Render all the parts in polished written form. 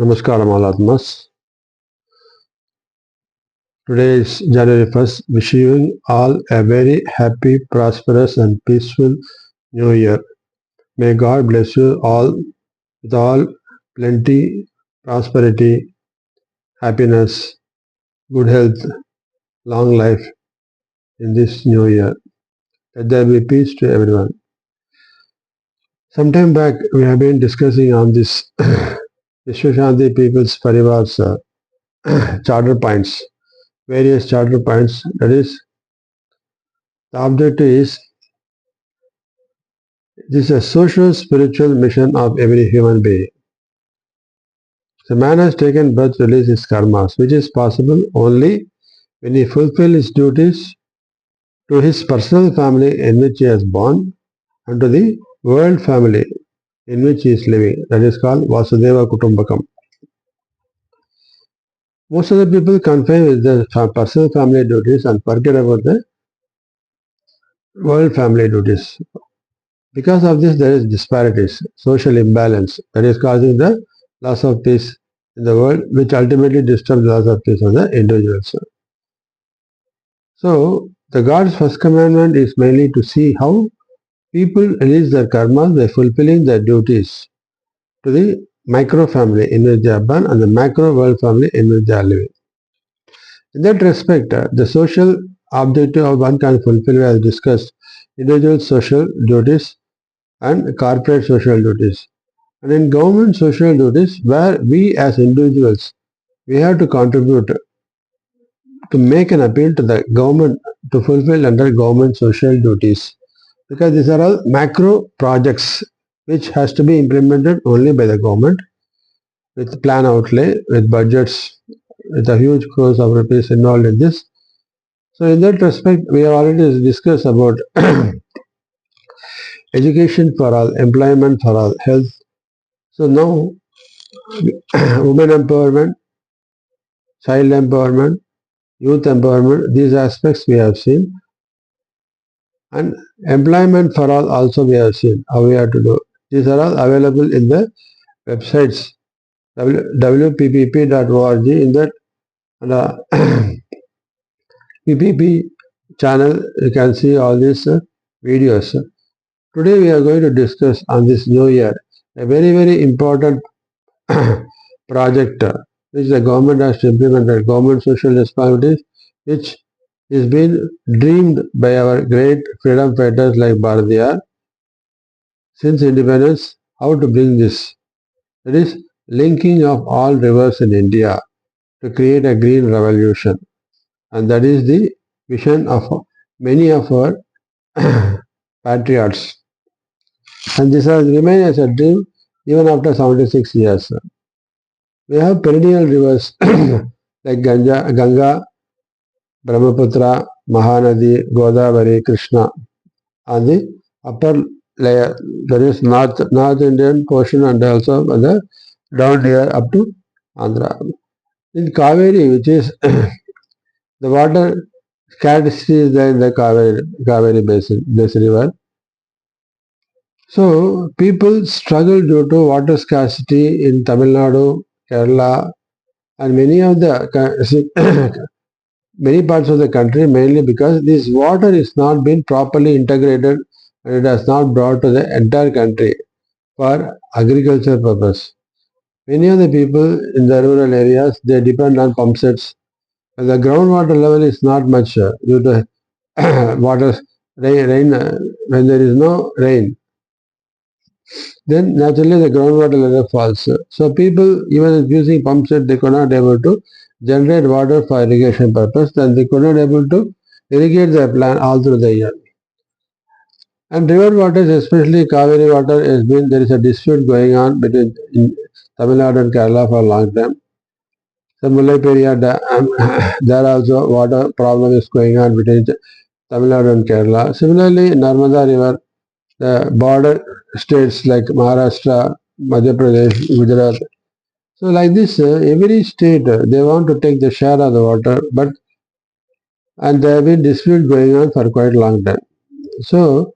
Namaskaram all Atmas. Today is January 1st. Wishing you all a very happy, prosperous and peaceful new year. May God bless you all with all plenty, prosperity, happiness, good health, long life in this new year. Let there be peace to everyone. Sometime back we have been discussing on this Vishwashanthi People's Parivar's charter points, various charter points. That is, the objective is this is a social spiritual mission of every human being. The man has taken birth to release his karmas, which is possible only when he fulfills his duties to his personal family in which he has born and to the world family in which he is living. That is called Vasudeva Kutumbakam. Most of the people confine with their personal family duties and forget about the world family duties. Because of this, there is disparities, social imbalance that is causing the loss of peace in the world, which ultimately disturbs the loss of peace of the individuals. So, the God's first commandment is mainly to see how people release their karmas by fulfilling their duties to the micro family in which they are born and the macro world family in which they are living. In that respect, the social objective of one can fulfill, as discussed, individual social duties and corporate social duties. And in government social duties, where we as individuals, we have to contribute to make an appeal to the government to fulfill under government social duties. Because these are all macro projects which has to be implemented only by the government with plan outlay, with budgets, with a huge crores of rupees involved in this. So in that respect, we have already discussed about education for all, employment for all, health. So now, women empowerment, child empowerment, youth empowerment, these aspects we have seen. And employment for all also we have seen how we have to do. These are all available in the websites www.ppp.org. In that PPP channel you can see all these videos. Today we are going to discuss on this new year a very important project which the government has to implement, government social responsibilities, which is being dreamed by our great freedom fighters like Bharatiyar since independence, how to bring this. That is, linking of all rivers in India to create a green revolution. And that is the vision of many of our patriots. And this has remained as a dream even after 76 years. We have perennial rivers like Ganga, Brahmaputra, Mahanadi, Godavari, Krishna on the upper layer, that is North Indian portion and also the down here up to Andhra. In Kaveri, which is the water scarcity is there in the Kaveri basin, this river. So people struggle due to water scarcity in Tamil Nadu, Kerala, and many of the many parts of the country, mainly because this water is not been properly integrated and it has not brought to the entire country for agriculture purpose. Many of the people in the rural areas, they depend on pump sets. And the groundwater level is not much due to water rain when there is no rain. Then naturally the groundwater level falls. So people, even using pump set, they could not able to generate water for irrigation purpose. Then they could not able to irrigate their plant all through the year. And river waters, especially Kaveri water, there is a dispute going on between Tamil Nadu and Kerala for a long time. The Mullai Periyar there also water problem is going on between Tamil Nadu and Kerala. Similarly, Narmada River, the border states like Maharashtra, Madhya Pradesh, Gujarat. So like this, every state, they want to take the share of the water, and there have been disputes going on for quite a long time. So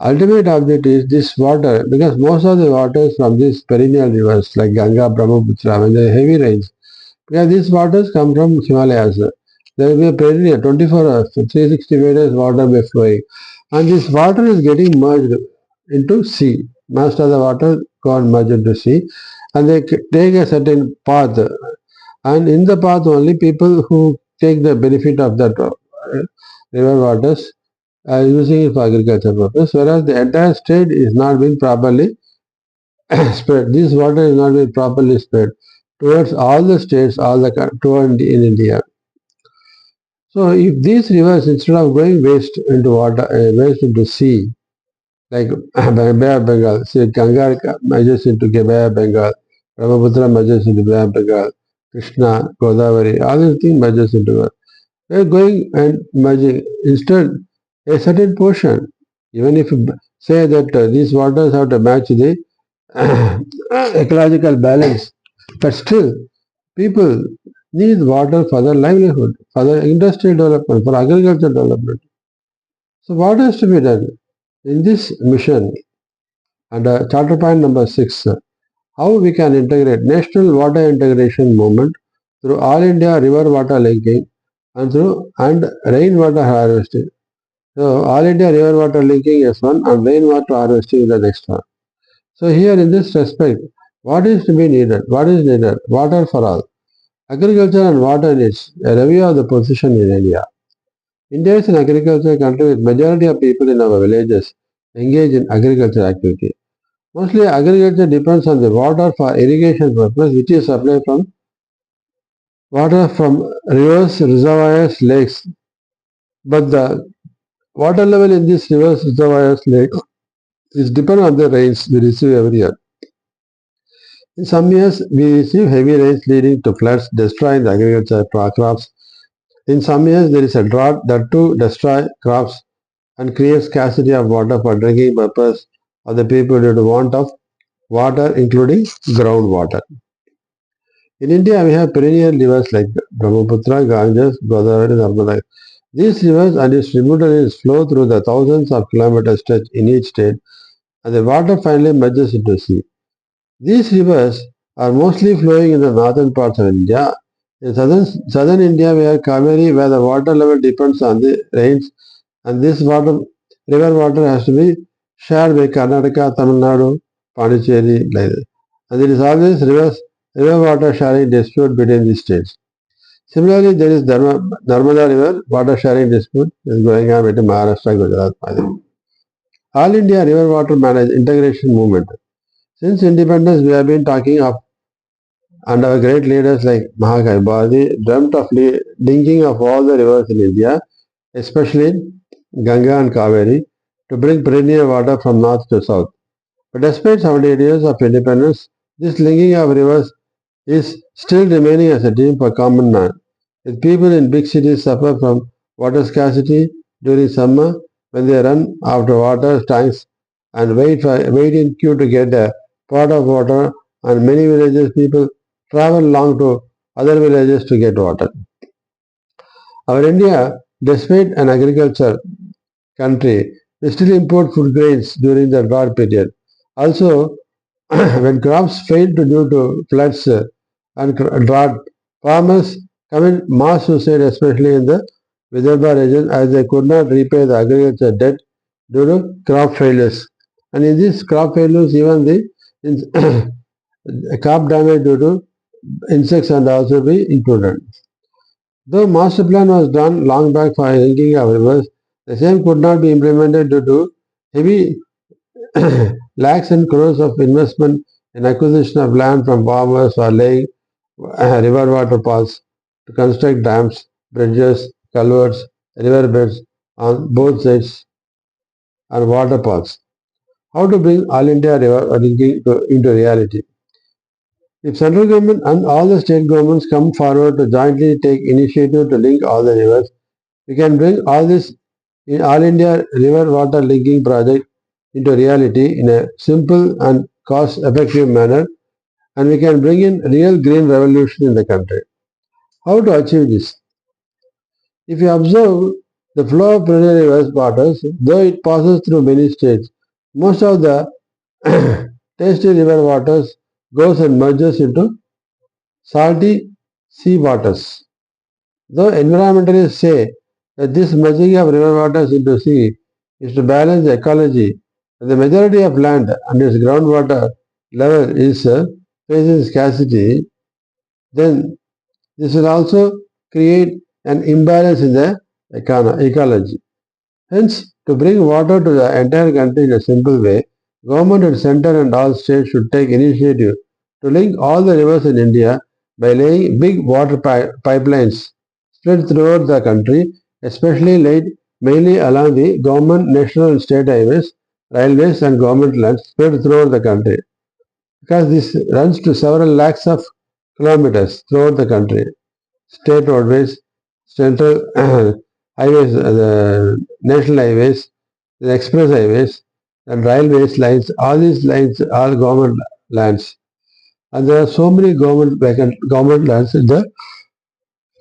Ultimate objective is this water, because most of the waters from these perennial rivers like Ganga, Brahmaputra, when there are heavy rains, because these waters come from Himalayas. There will be a perennial 24 hours, 365 days water will be flowing. And this water is getting merged into sea. Most of the water go and merge into sea. And they take a certain path. And in the path only people who take the benefit of that river waters are using it for agriculture purpose, whereas the entire state is not being properly spread. This water is not being properly spread towards all the states, toward in India. So if these rivers, instead of going waste into water, waste into sea, like Bay of Bengal, see Ganga merges into Bay of Bengal, Brahmaputra merges into Bay of Bengal, Krishna, Godavari, all these things merges into it. They're going and merging. Instead, a certain portion, even if you say that these waters have to match the ecological balance, but still people need water for their livelihood, for their industrial development, for agricultural development. So what has to be done? In this mission, under charter point number 6, how we can integrate national water integration movement through all India river water linking and rainwater harvesting. So all India river water linking is one and rainwater harvesting is the next one. So here in this respect, what is to be needed? What is needed? Water for all. Agriculture and water needs. A review of the position in India. India is an agricultural country with majority of people in our villages engage in agricultural activity. Mostly agriculture depends on the water for irrigation purpose, which is supplied from water from rivers, reservoirs, lakes. But the water level in these rivers, reservoirs, lakes is dependent on the rains we receive every year. In some years, we receive heavy rains leading to floods, destroying the agriculture crops. In some years, there is a drought that too destroys crops and creates scarcity of water for drinking purpose of the people due to want of water, including groundwater. In India, we have perennial rivers like Brahmaputra, Ganges, Godavari, Narmada. These rivers and its tributaries flow through the thousands of kilometers stretch in each state, and the water finally merges into sea. These rivers are mostly flowing in the northern parts of India. In southern India, we have Kaveri, where the water level depends on the rains, and this river water has to be shared by Karnataka, Tamil Nadu, Pondicherry, like that. And there is always river water sharing dispute between the states. Similarly, there is Narmada River water sharing dispute is going on between Maharashtra and Gujarat. All India River Water Management Integration Movement. Since independence, we have been talking of, and our great leaders like Mahatma Gandhi dreamt of linking of all the rivers in India, especially Ganga and Kaveri, to bring perennial water from north to south. But despite 78 years of independence, this linking of rivers is still remaining as a dream for common man. With people in big cities suffer from water scarcity during summer when they run after water tanks and wait in queue to get a pot of water, and many villages people travel long to other villages to get water. Our India, despite an agriculture country, we still import food grains during the drought period. Also, when crops fail due to floods and drought, farmers commit mass suicide, especially in the Vidarbha region, as they could not repay the agriculture debt due to crop failures. And in these crop failures, even the crop damage due to insects and also be included. Though master plan was done long back for linking of rivers, the same could not be implemented due to heavy lakhs and crores of investment in acquisition of land from farmers or laying river water paths to construct dams, bridges, culverts, river beds on both sides and water paths. How to bring all India river linking into reality? If central government and all the state governments come forward to jointly take initiative to link all the rivers, we can bring all this in all India river water linking project into reality in a simple and cost effective manner, and we can bring in real green revolution in the country. How to achieve this? If you observe The flow of perennial rivers waters, though it passes through many states, most of the tasty river waters goes and merges into salty sea waters. Though environmentalists say that this merging of river waters into sea is to balance the ecology, the majority of land and its groundwater level is facing scarcity, then this will also create an imbalance in the ecology. Hence, to bring water to the entire country in a simple way, government and center and all states should take initiative to link all the rivers in India by laying big water pipelines spread throughout the country, especially laid mainly along the government, national and state highways, railways and government lands spread throughout the country. Because this runs to several lakhs of kilometers throughout the country. State roadways, central highways, the national highways, the express highways, and railways lines. All these lines are government lands, and there are so many government lands in the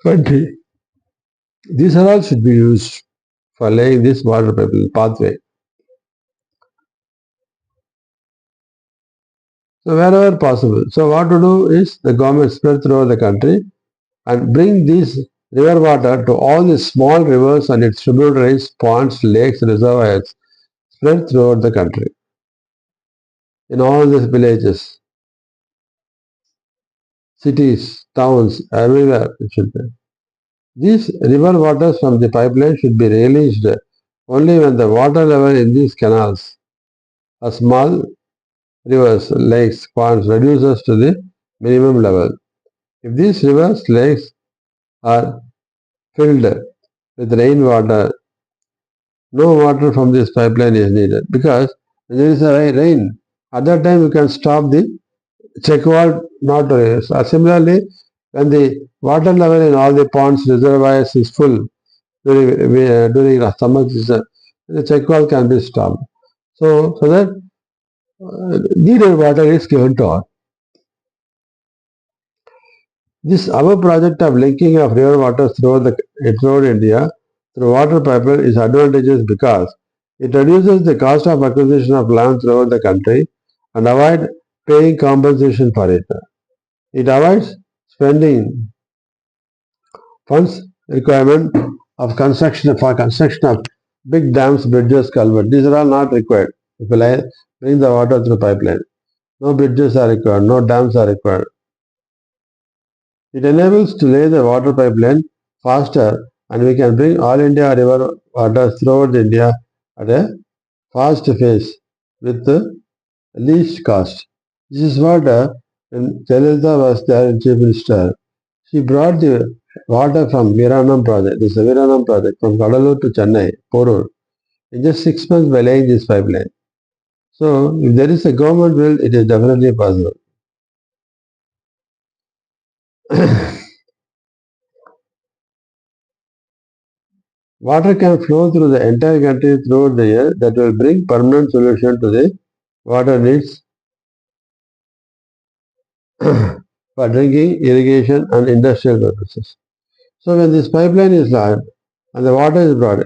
country. These are all should be used for laying this water pathway. So wherever possible. So what to do is the government spread throughout the country and bring this river water to all the small rivers and its tributaries, ponds, lakes, reservoirs spread throughout the country. In all these villages, cities, towns, everywhere it should be. These river waters from the pipeline should be released only when the water level in these canals or small rivers, lakes, ponds reduces to the minimum level. If these rivers, lakes are filled with rainwater, no water from this pipeline is needed because when there is a rain. At that time, you can stop the check valve not to raise. Similarly, when the water level in all the ponds, reservoirs is full during summer season, the check valve can be stopped. So that needed water is given to all. This our project of linking of river water throughout India through water pipeline is advantageous because it reduces the cost of acquisition of land throughout the country and avoid paying compensation for it. It avoids spending funds requirement of construction of big dams, bridges, culverts. These are all not required. If you bring the water through pipeline, no bridges are required, no dams are required. It enables to lay the water pipeline faster and we can bring all India river water throughout India at a fast pace with the least cost. This is what when Jayalalitha was there in Chief Minister, she brought the water from Viranam project. This is a Viranam project from Kadalur to Chennai, Porur, in just 6 months by laying this pipeline. So if there is a government will, it is definitely possible. Water can flow through the entire country throughout the year that will bring permanent solution to the water needs for drinking, irrigation and industrial purposes. So when this pipeline is large and the water is brought,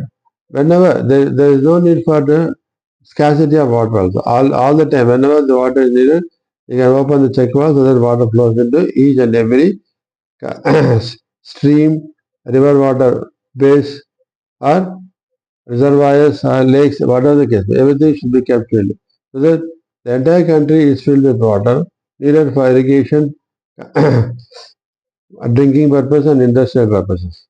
whenever there is no need for the scarcity of water also. All the time, whenever the water is needed, you can open the check valve so that water flows into each and every stream, river water base or reservoirs or lakes, whatever the case. Everything should be kept filled. So that the entire country is filled with water needed for irrigation, drinking purpose and industrial purposes.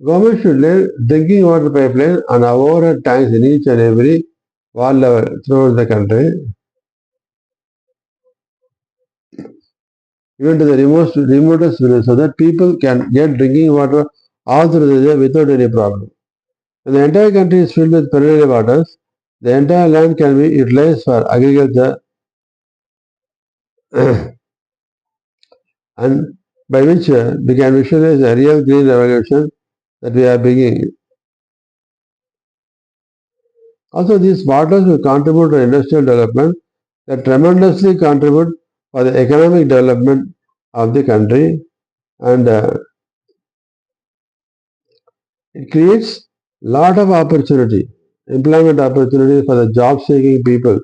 Government should lay drinking water pipeline and overhead tanks in each and every wall level throughout the country, even to the remotest village, so that people can get drinking water all through the day without any problem. When the entire country is filled with perennial waters, the entire land can be utilized for agriculture and by which we can visualize a real green revolution that we are beginning. Also, these waters will contribute to industrial development that tremendously contribute for the economic development of the country and It creates lot of opportunity, employment opportunity for the job-seeking people.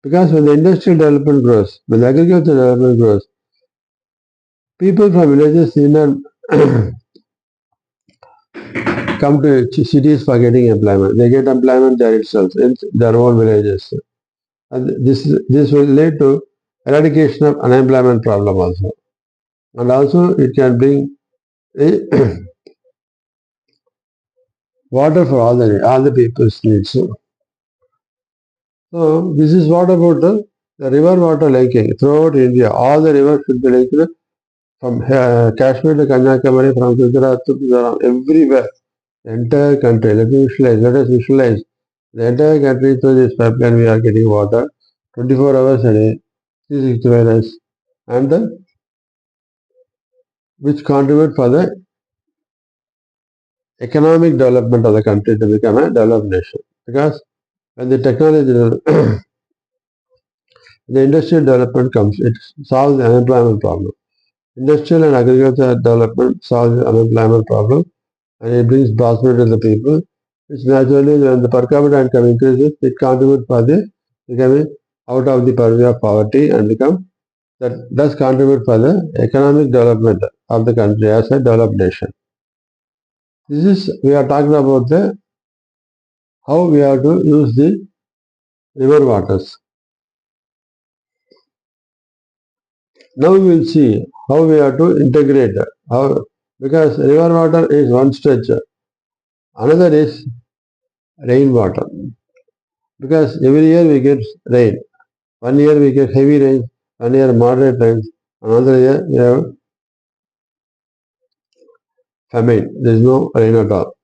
Because when the industrial development grows, when the agricultural development grows, people from villages need not come to cities for getting employment. They get employment there itself in their own villages. And this will lead to eradication of unemployment problem also. And also it can bring water for all the people's needs. So this is what about the river water linking throughout India. All the rivers should be linked from Kashmir to Kanyakumari, from Gujarat to Gujarat, everywhere. The entire country. Let us visualize. The entire country through this pipeline we are getting water 24 hours a day, 365 days, and which contribute for the economic development of the country to become a developed nation. Because when the technology, the industrial development comes, it solves the unemployment problem. Industrial and agricultural development solves the unemployment problem, and it brings prosperity to the people, which naturally, when the per capita income increases, it contributes for the becoming out of the purview of poverty and become that does contribute for the economic development of the country as a developed nation. This is we are talking about the how we have to use the river waters. Now we will see how we have to integrate how because river water is one stretch, another is rainwater. Because every year we get rain. One year we get heavy rain, one year moderate rains, another year we have famine. There is no rain at all.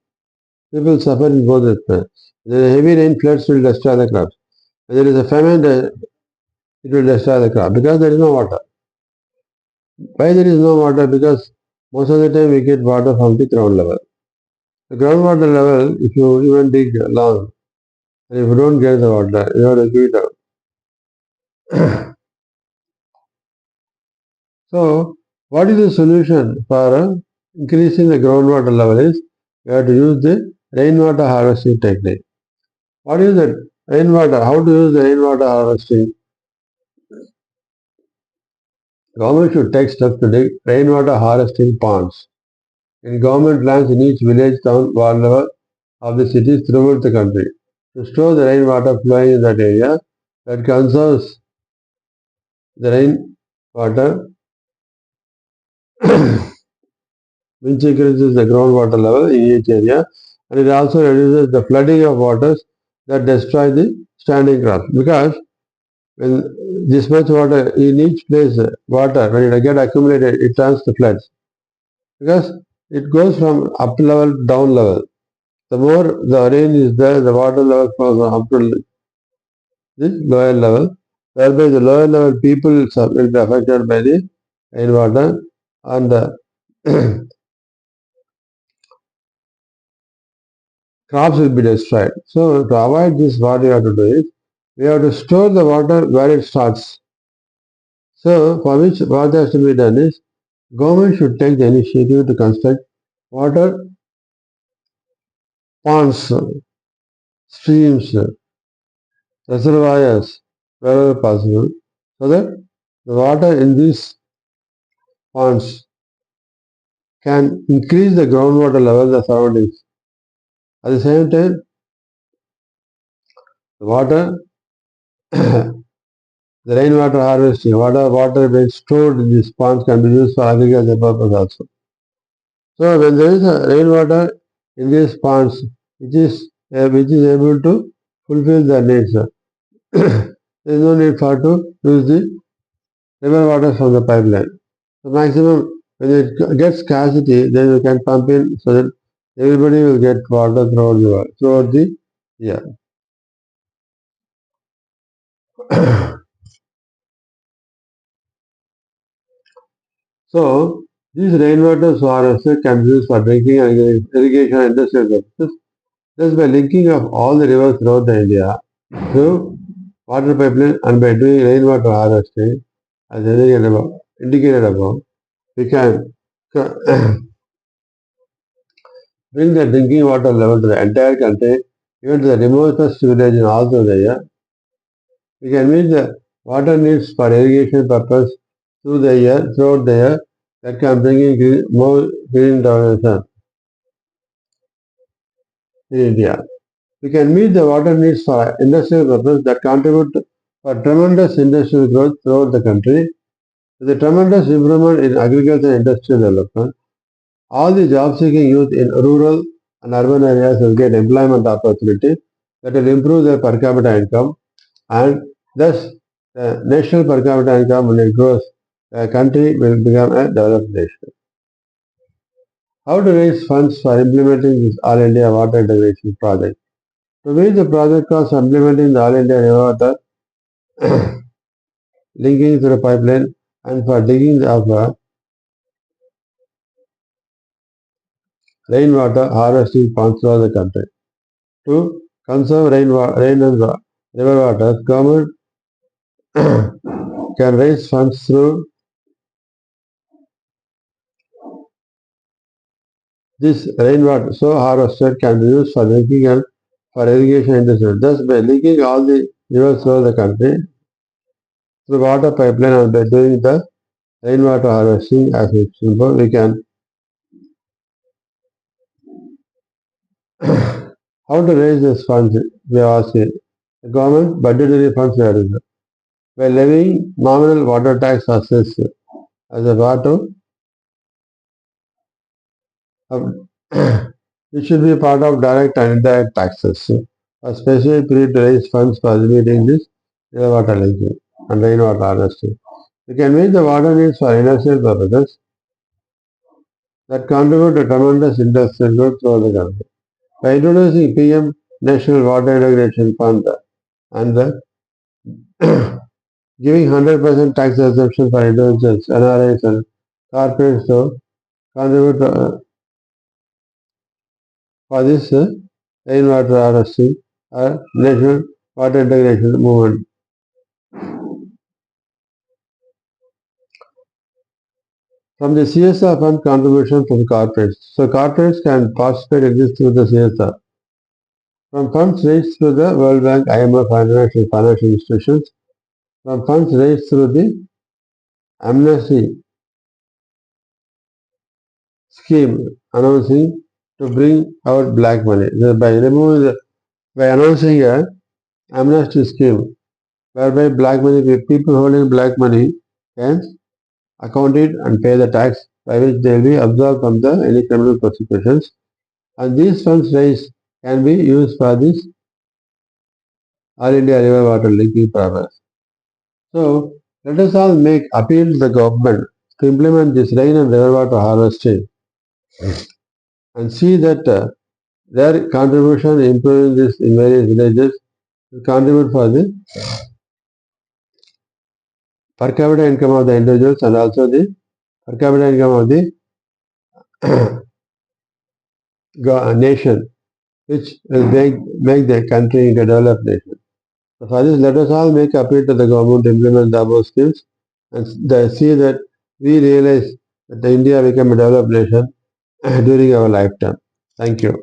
People suffer in both aspects. There is heavy rain, floods will destroy the crops. When there is a famine, it will destroy the crop because there is no water. Why there is no water? Because most of the time we get water from the ground level. The groundwater level, if you even dig long, and if you don't get the water, you have to give it out. So, what is the solution for increasing the groundwater level is we have to use the rainwater harvesting technique. What is that? Rainwater. How to use the rainwater harvesting? Government should take steps to dig rainwater harvesting ponds in government lands in each village, town, ward level of the cities throughout the country to store the rainwater flowing in that area that conserves the rainwater which increases the groundwater level in each area, and it also reduces the flooding of waters that destroy the standing crops. Because when this much water in each place, water when it gets accumulated, it turns to floods. Because it goes from up level down level. The more the rain is there, the water level goes up to the lower level, whereby the lower level people will be affected by the rainwater and crops will be destroyed. So to avoid this, what we have to do is we have to store the water where it starts. So for which what has to be done is government should take the initiative to construct water ponds, streams, reservoirs wherever possible, so that the water in these ponds can increase the groundwater level in the surroundings. At the same time, the water, the rainwater harvesting, water being stored in these ponds can be used for agriculture purpose also. So when there is a rainwater in these ponds, which is able to fulfill their needs, there is no need for to use the river water from the pipeline. So maximum when it gets scarcity, then you can pump in so that everybody will get water throughout the year. So these rainwater sources can be used for drinking and irrigation and industrial purposes. Thus, by linking of all the rivers throughout the India through water pipeline and by doing rainwater harvesting, as indicated above, we can bring the drinking water level to the entire country, even to the remotest village in all through the year. We can meet the water needs for irrigation purpose throughout the year that can bring in more green development in India. We can meet the water needs for industrial purpose that contribute for tremendous industrial growth throughout the country. With a tremendous improvement in agriculture and industrial development, all the job-seeking youth in rural and urban areas will get employment opportunity that will improve their per capita income, and thus the national per capita income, when it grows, the country will become a developed nation. How to raise funds for implementing this All India Water Integration Project? To meet the project cost of implementing the All India River Water linking through the pipeline and for digging of rainwater harvesting ponds throughout the country. To conserve rain and river waters, government can raise funds through this rainwater so harvested can be used for drinking and for irrigation industry. Thus, by linking all the rivers throughout the country through water pipeline and by doing the rainwater harvesting as example, we can how to raise these funds we are asking. The government budgetary funds we are using. By levying nominal water tax assessed as a part of it should be part of direct and indirect taxes. A specific period to raise funds for meeting this water linking and rainwater harvesting. We can meet the water needs for industrial purposes that contribute to tremendous industrial growth throughout the country. By introducing PM National Water Integration Fund and the giving 100% tax exemption for individuals, NRIs and corporates to contribute for this rainwater harvesting national water integration movement. From the CSR fund contribution from corporates. So corporates can participate in this through the CSR. From funds raised through the World Bank, IMF, and financial institutions. From funds raised through the amnesty scheme announcing to bring out black money. By announcing a amnesty scheme whereby black money people holding black money can account it and pay the tax by which they will be absolved from any criminal prosecutions, and these funds raised can be used for this All India River Water Linking Progress. So let us all make appeal to the government to implement this rain and river water harvesting and see that their contribution in improving this in various villages will contribute for the per capita income of the individuals and also the per capita income of the nation, which will make the country into a developed nation. So for this, let us all make appeal to the government to implement the above schemes and see that we realize that India become a developed nation during our lifetime. Thank you.